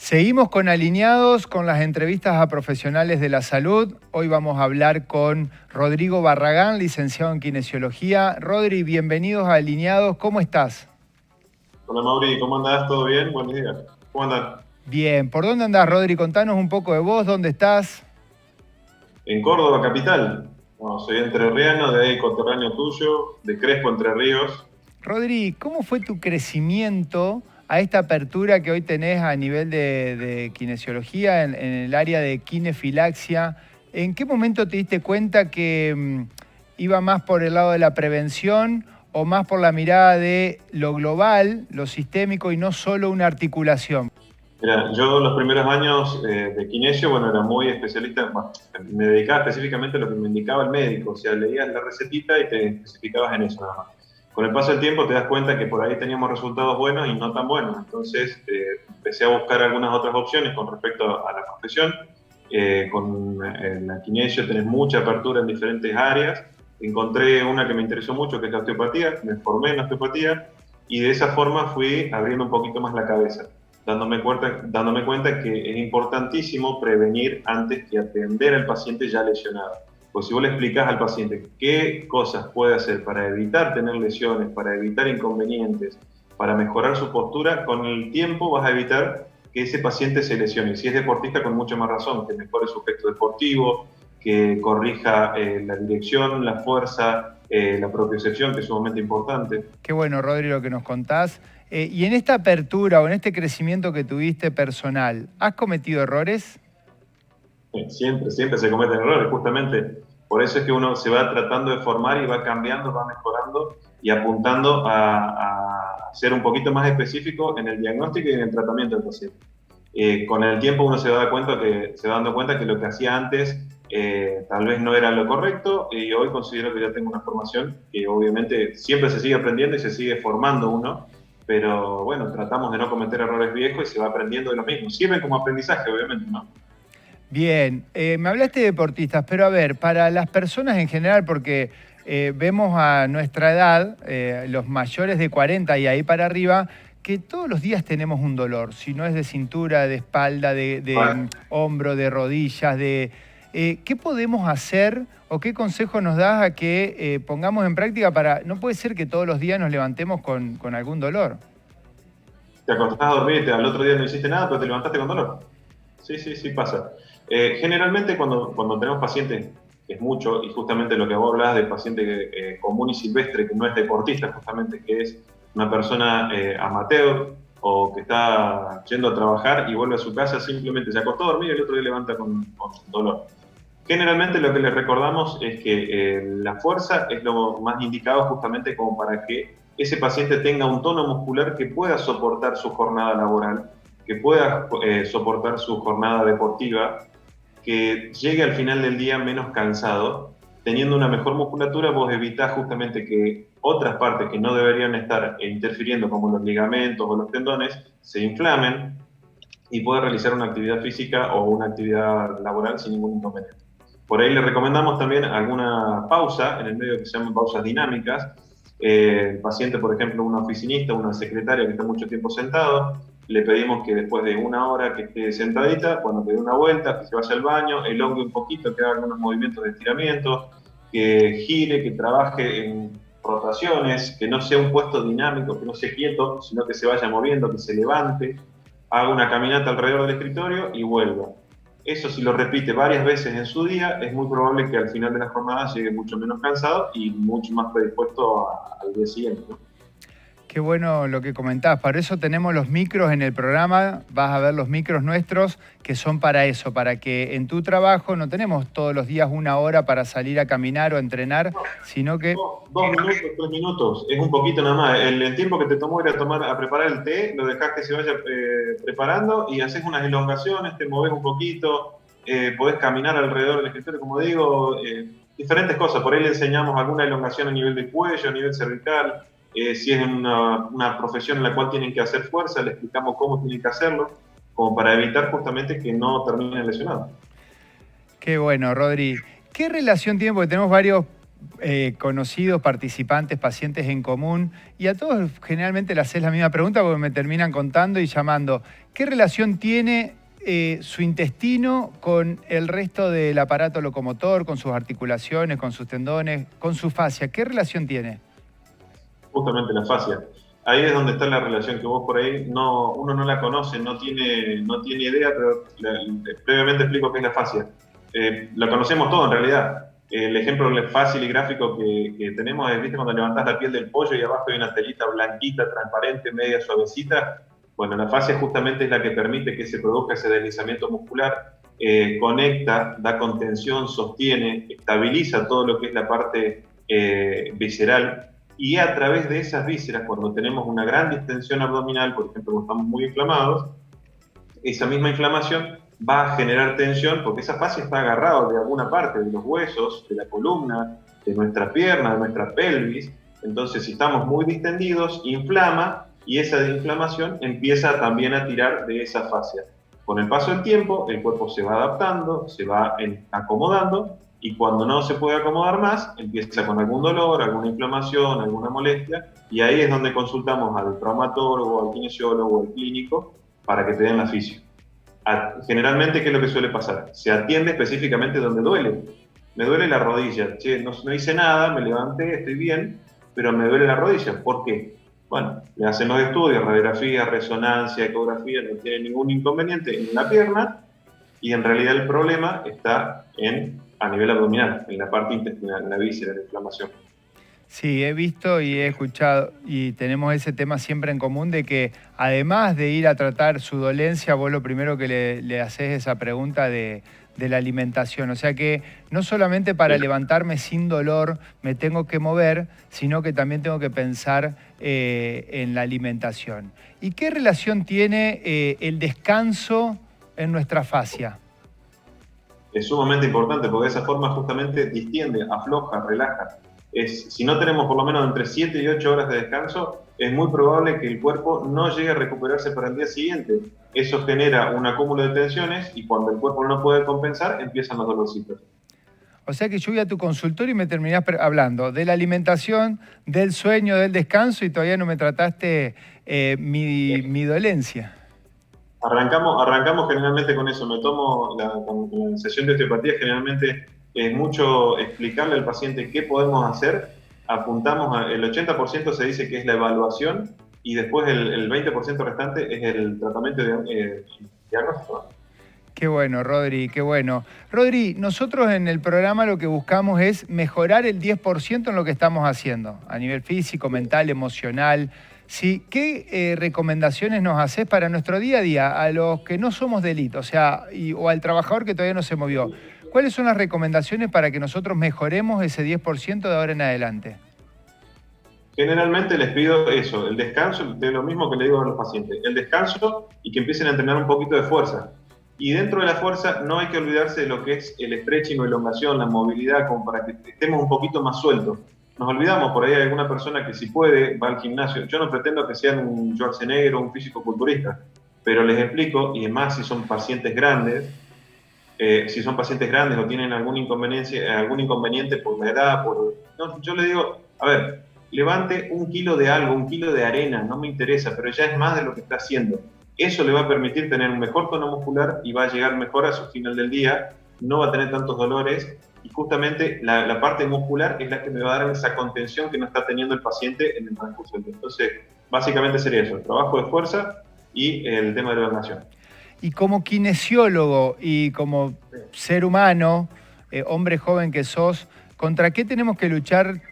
Seguimos con Alineados, con las entrevistas a profesionales de la salud. Hoy vamos a hablar con Rodrigo Barragán, licenciado en Kinesiología. Rodri, bienvenidos a Alineados. ¿Cómo estás? Hola Mauri, ¿cómo andás? ¿Todo bien? Buenos días. ¿Cómo andás? Bien. ¿Por dónde andás, Rodri? Contanos un poco de vos, ¿dónde estás? En Córdoba, capital. No, soy entrerriano, de ahí coterráneo tuyo, de Crespo, Entre Ríos. Rodri, ¿cómo fue tu crecimiento a esta apertura que hoy tenés a nivel de kinesiología en el área de kinefilaxia? ¿En qué momento te diste cuenta que iba más por el lado de la prevención o más por la mirada de lo global, lo sistémico y no solo una articulación? Mira, yo los primeros años de kinesio, bueno, era muy especialista, bueno, me dedicaba específicamente a lo que me indicaba el médico, o sea, leías la recetita y te especificabas en eso nada más. Con el paso del tiempo te das cuenta que por ahí teníamos resultados buenos y no tan buenos, entonces empecé a buscar algunas otras opciones con respecto a la profesión. Con la kinesio tenés mucha apertura en diferentes áreas. Encontré una que me interesó mucho, que es la osteopatía, me formé en osteopatía y de esa forma fui abriendo un poquito más la cabeza, dándome cuenta que es importantísimo prevenir antes que atender al paciente ya lesionado. Pues si vos le explicás al paciente qué cosas puede hacer para evitar tener lesiones, para evitar inconvenientes, para mejorar su postura, con el tiempo vas a evitar que ese paciente se lesione. Y si es deportista, con mucha más razón, que mejore su gesto deportivo, que corrija la dirección, la fuerza, la propiocepción, que es sumamente importante. Qué bueno, Rodri, lo que nos contás. Y en esta apertura o en este crecimiento que tuviste personal, ¿has cometido errores? Siempre se cometen errores, justamente. Por eso es que uno se va tratando de formar y va cambiando, va mejorando y apuntando a ser un poquito más específico en el diagnóstico y en el tratamiento del paciente. Con el tiempo uno se va dando cuenta que lo que hacía antes tal vez no era lo correcto, y hoy considero que ya tengo una formación que obviamente siempre se sigue aprendiendo y se sigue formando uno, pero bueno, tratamos de no cometer errores viejos y se va aprendiendo de lo mismo. Sirven como aprendizaje, obviamente, ¿no? Bien, me hablaste de deportistas, pero a ver, para las personas en general, porque vemos a nuestra edad, los mayores de 40 y ahí para arriba, que todos los días tenemos un dolor, si no es de cintura, de espalda, de Bueno, hombro, de rodillas, ¿qué podemos hacer o qué consejo nos das a que pongamos en práctica para, no puede ser que todos los días nos levantemos con algún dolor? te acostás a dormir, al otro día no hiciste nada, pero te levantaste con dolor. Sí, pasa. Generalmente cuando tenemos pacientes, que es mucho, y justamente lo que vos hablás de paciente común y silvestre, que no es deportista, justamente, que es una persona amateur o que está yendo a trabajar y vuelve a su casa, simplemente se acostó a dormir y el otro día levanta con dolor. Generalmente lo que les recordamos es que la fuerza es lo más indicado justamente como para que ese paciente tenga un tono muscular que pueda soportar su jornada laboral, que pueda soportar su jornada deportiva, que llegue al final del día menos cansado. Teniendo una mejor musculatura, vos evitás justamente que otras partes que no deberían estar interfiriendo, como los ligamentos o los tendones, se inflamen y pueda realizar una actividad física o una actividad laboral sin ningún inconveniente. Por ahí le recomendamos también alguna pausa en el medio, que se llaman pausas dinámicas. El paciente, por ejemplo, una oficinista, una secretaria que está mucho tiempo sentado, le pedimos que después de una hora que esté sentadita, cuando te dé una vuelta, que se vaya al baño, elongue un poquito, que haga algunos movimientos de estiramiento, que gire, que trabaje en rotaciones, que no sea un puesto dinámico, que no sea quieto, sino que se vaya moviendo, que se levante, haga una caminata alrededor del escritorio y vuelva. Eso, si lo repite varias veces en su día, es muy probable que al final de la jornada llegue mucho menos cansado y mucho más predispuesto al día siguiente, ¿no? Qué bueno lo que comentás. Para eso tenemos los micros en el programa. Vas a ver los micros nuestros que son para eso, para que en tu trabajo no tenemos todos los días una hora para salir a caminar o a entrenar, sino que... 2 minutos, 3 minutos, es un poquito nada más. El tiempo que te tomó ir a preparar el té, lo dejás que se vaya preparando y haces unas elongaciones, te moves un poquito, podés caminar alrededor del escritorio, como digo, diferentes cosas. Por ahí le enseñamos alguna elongación a nivel de cuello, a nivel cervical. Si es una profesión en la cual tienen que hacer fuerza, le explicamos cómo tienen que hacerlo, como para evitar justamente que no terminen lesionados. Qué bueno, Rodri. ¿Qué relación tiene? Porque tenemos varios conocidos, participantes, pacientes en común, y a todos generalmente les haces la misma pregunta porque me terminan contando y llamando. ¿Qué relación tiene su intestino con el resto del aparato locomotor, con sus articulaciones, con sus tendones, con su fascia? ¿Qué relación tiene? Justamente la fascia. Ahí es donde está la relación que vos por ahí uno no la conoce, no tiene idea, pero previamente explico qué es la fascia. La conocemos todo en realidad. El ejemplo fácil y gráfico que tenemos es, ¿viste? Cuando levantás la piel del pollo y abajo hay una telita blanquita, transparente, media suavecita. Bueno, la fascia justamente es la que permite que se produzca ese deslizamiento muscular, conecta, da contención, sostiene, estabiliza todo lo que es la parte visceral, y a través de esas vísceras, cuando tenemos una gran distensión abdominal, por ejemplo, cuando estamos muy inflamados, esa misma inflamación va a generar tensión porque esa fascia está agarrada de alguna parte de los huesos, de la columna, de nuestra pierna, de nuestra pelvis. Entonces, si estamos muy distendidos, inflama, y esa inflamación empieza también a tirar de esa fascia. Con el paso del tiempo, el cuerpo se va adaptando, se va acomodando, y cuando no se puede acomodar más, empieza con algún dolor, alguna inflamación, alguna molestia, y ahí es donde consultamos al traumatólogo, al kinesiólogo, al clínico, para que te den la fisio. Generalmente, ¿qué es lo que suele pasar? Se atiende específicamente donde duele. Me duele la rodilla. Che, no hice nada, me levanté, estoy bien, pero me duele la rodilla. ¿Por qué? Bueno, le hacen los estudios, radiografía, resonancia, ecografía, no tiene ningún inconveniente en la pierna, y en realidad el problema está a nivel abdominal, en la parte intestinal, en la víscera, en la inflamación. Sí, he visto y he escuchado, y tenemos ese tema siempre en común, de que además de ir a tratar su dolencia, vos lo primero que le haces esa pregunta de la alimentación. O sea que no solamente para levantarme sin dolor me tengo que mover, sino que también tengo que pensar en la alimentación. ¿Y qué relación tiene el descanso en nuestra fascia? Es sumamente importante porque de esa forma justamente distiende, afloja, relaja. Si no tenemos por lo menos entre 7 y 8 horas de descanso, es muy probable que el cuerpo no llegue a recuperarse para el día siguiente. Eso genera un acúmulo de tensiones, y cuando el cuerpo no puede compensar, empiezan los dolorcitos. O sea que yo voy a tu consultorio y me terminás hablando de la alimentación, del sueño, del descanso, y todavía no me trataste mi dolencia. Arrancamos generalmente con eso. Con la sesión de osteopatía generalmente es mucho explicarle al paciente qué podemos hacer. Apuntamos el 80% se dice que es la evaluación, y después el 20% restante es el tratamiento diagnóstico. Qué bueno, Rodri, qué bueno. Rodri, nosotros en el programa lo que buscamos es mejorar el 10% en lo que estamos haciendo, a nivel físico, mental, emocional. Sí, ¿qué recomendaciones nos haces para nuestro día a día, a los que no somos de élite, o al trabajador que todavía no se movió? ¿Cuáles son las recomendaciones para que nosotros mejoremos ese 10% de ahora en adelante? Generalmente les pido eso, el descanso, de lo mismo que le digo a los pacientes, el descanso, y que empiecen a entrenar un poquito de fuerza. Y dentro de la fuerza no hay que olvidarse de lo que es el stretching o elongación, la movilidad, como para que estemos un poquito más sueltos. Nos olvidamos, por ahí hay alguna persona que si puede va al gimnasio. Yo no pretendo que sean un Schwarzenegger o un físico-culturista, pero les explico, y además si son pacientes grandes, o tienen algún inconveniente por la edad, yo le digo, a ver, levante 1 kilo de algo, 1 kilo de arena, no me interesa, pero ya es más de lo que está haciendo. Eso le va a permitir tener un mejor tono muscular y va a llegar mejor a su final del día, no va a tener tantos dolores, y justamente la parte muscular es la que me va a dar esa contención que no está teniendo el paciente en el transcurso del día. Entonces, básicamente sería eso, el trabajo de fuerza y el tema de la elongación. Y como kinesiólogo y como ser humano, hombre joven que sos, ¿contra qué tenemos que luchar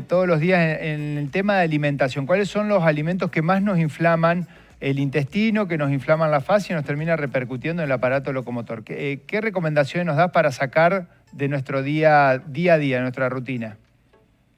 todos los días en el tema de alimentación? ¿Cuáles son los alimentos que más nos inflaman el intestino, que nos inflaman la fascia y nos termina repercutiendo en el aparato locomotor? ¿Qué recomendaciones nos das para sacar de nuestro día a día, de nuestra rutina?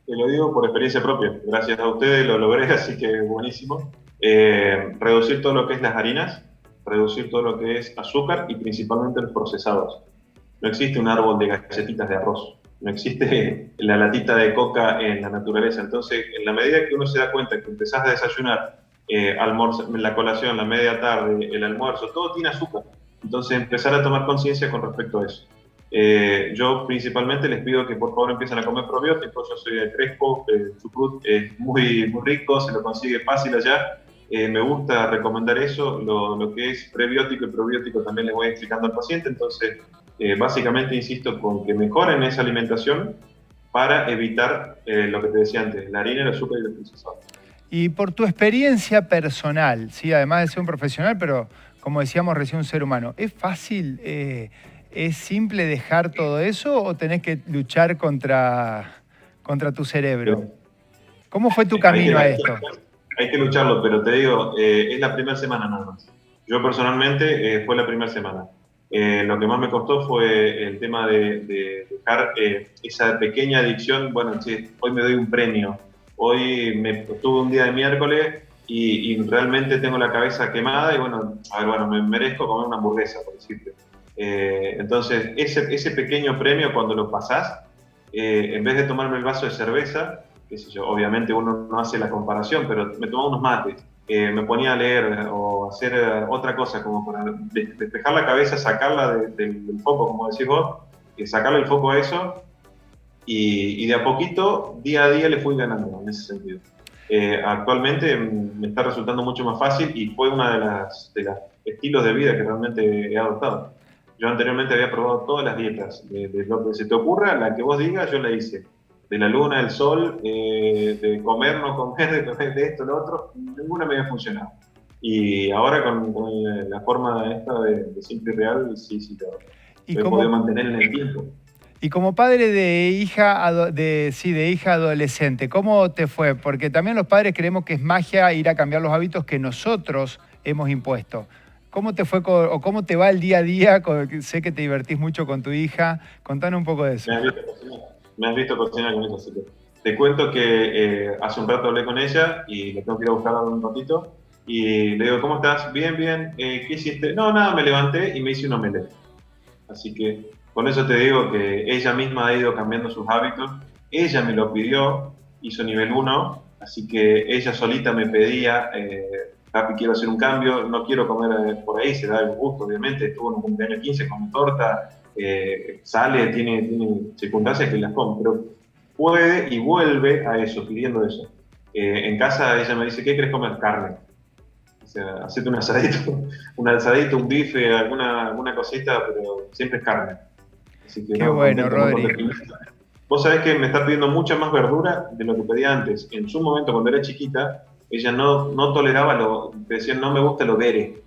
Te lo digo por experiencia propia. Gracias a ustedes lo logré, así que buenísimo. Reducir todo lo que es las harinas, reducir todo lo que es azúcar y principalmente los procesados. No existe un árbol de galletitas de arroz, no existe la latita de coca en la naturaleza. Entonces, en la medida que uno se da cuenta que empezás a desayunar, la colación, la media tarde, el almuerzo, todo tiene azúcar. Entonces, empezar a tomar conciencia con respecto a eso. Yo principalmente les pido que por favor empiecen a comer probióticos. Yo soy de Crespo, Chucrut es muy, muy rico, se lo consigue fácil allá. Me gusta recomendar eso, lo que es prebiótico y probiótico también les voy explicando al paciente. Entonces, básicamente insisto con que mejoren esa alimentación para evitar lo que te decía antes, la harina, el azúcar y los procesados. Y por tu experiencia personal, ¿sí? Además de ser un profesional, pero como decíamos recién, un ser humano, ¿es fácil, es simple dejar todo eso o tenés que luchar contra tu cerebro? ¿Cómo fue tu camino a esto? Hay que lucharlo, pero te digo, es la primera semana nada más. Yo personalmente fue la primera semana. Lo que más me costó fue el tema de dejar esa pequeña adicción. Bueno, che, hoy me doy un premio. Hoy tuve un día de miércoles y realmente tengo la cabeza quemada y bueno, a ver, bueno, me merezco comer una hamburguesa, por decirte. Entonces, ese pequeño premio cuando lo pasás, en vez de tomarme el vaso de cerveza, qué sé yo, obviamente uno no hace la comparación, pero me tomaba unos mates, me ponía a leer o hacer otra cosa como para despejar la cabeza, sacarla del foco, como decís vos, sacarle el foco a eso y de a poquito, día a día le fui ganando en ese sentido. Actualmente me está resultando mucho más fácil y fue una de las estilos de vida que realmente he adoptado. Yo anteriormente había probado todas las dietas, de lo que se te ocurra, la que vos digas, yo la hice. De la luna, del sol, de comer, no comer, de comer de esto, lo otro, ninguna me había funcionado. Y ahora con la forma esta de simple y real, sí, claro. ¿Y me he podido mantener en el tiempo. Y como padre de hija adolescente, ¿cómo te fue? Porque también los padres creemos que es magia ir a cambiar los hábitos que nosotros hemos impuesto. ¿Cómo te fue o cómo te va el día a día? Sé que te divertís mucho con tu hija. Contanos un poco de eso. Me has visto cocinar con ella, así que te cuento que hace un rato hablé con ella y le tengo que ir a buscar un ratito y le digo, ¿cómo estás? Bien, bien. ¿Qué hiciste? No, nada, me levanté y me hice un omelette. Así que con eso te digo que ella misma ha ido cambiando sus hábitos. Ella me lo pidió, hizo nivel 1, así que ella solita me pedía, papi, quiero hacer un cambio, no quiero comer por ahí, se da el gusto, obviamente. Estuvo en un cumpleaños 15 con torta, sale, tiene circunstancias que las come, pero puede y vuelve a eso, pidiendo eso. En casa ella me dice, ¿qué querés comer? Carne. O sea, hacete un asadito, un bife, alguna cosita, pero siempre es carne. Así que qué bueno, Rodri. Vos sabés que me está pidiendo mucha más verdura de lo que pedía antes. En su momento, cuando era chiquita, ella no toleraba decía, no me gusta lo verde.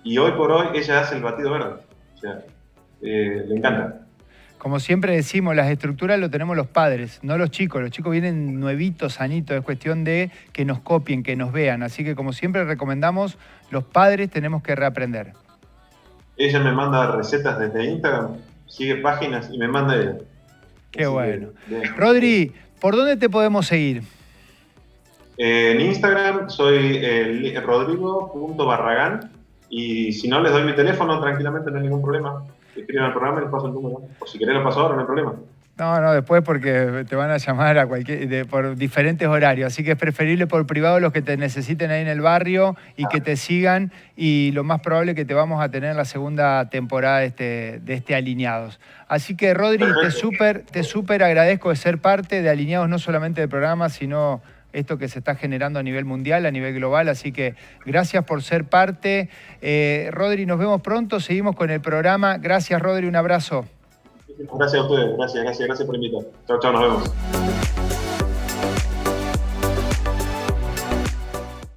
Y hoy por hoy ella hace el batido verde. O sea, le encanta. Como siempre decimos, las estructuras lo tenemos los padres, no los chicos. Los chicos vienen nuevitos, sanitos. Es cuestión de que nos copien, que nos vean. Así que como siempre recomendamos, los padres tenemos que reaprender. Ella me manda recetas desde Instagram, sigue páginas y me manda ella. Qué bueno. Rodri, ¿por dónde te podemos seguir? En Instagram soy rodrigo.barragán y si no les doy mi teléfono tranquilamente, no hay ningún problema. Escriban al programa y les paso el número. O si querés lo paso ahora, no hay problema. No, después porque te van a llamar por diferentes horarios. Así que es preferible por privado los que te necesiten ahí en el barrio y que te sigan. Y lo más probable es que te vamos a tener en la segunda temporada de este Alineados. Así que, Rodri, te súper agradezco de ser parte de Alineados, no solamente del programa, sino esto que se está generando a nivel mundial, a nivel global. Así que gracias por ser parte. Rodri, nos vemos pronto. Seguimos con el programa. Gracias, Rodri. Un abrazo. Gracias a ustedes. Gracias por invitar. Chao, nos vemos.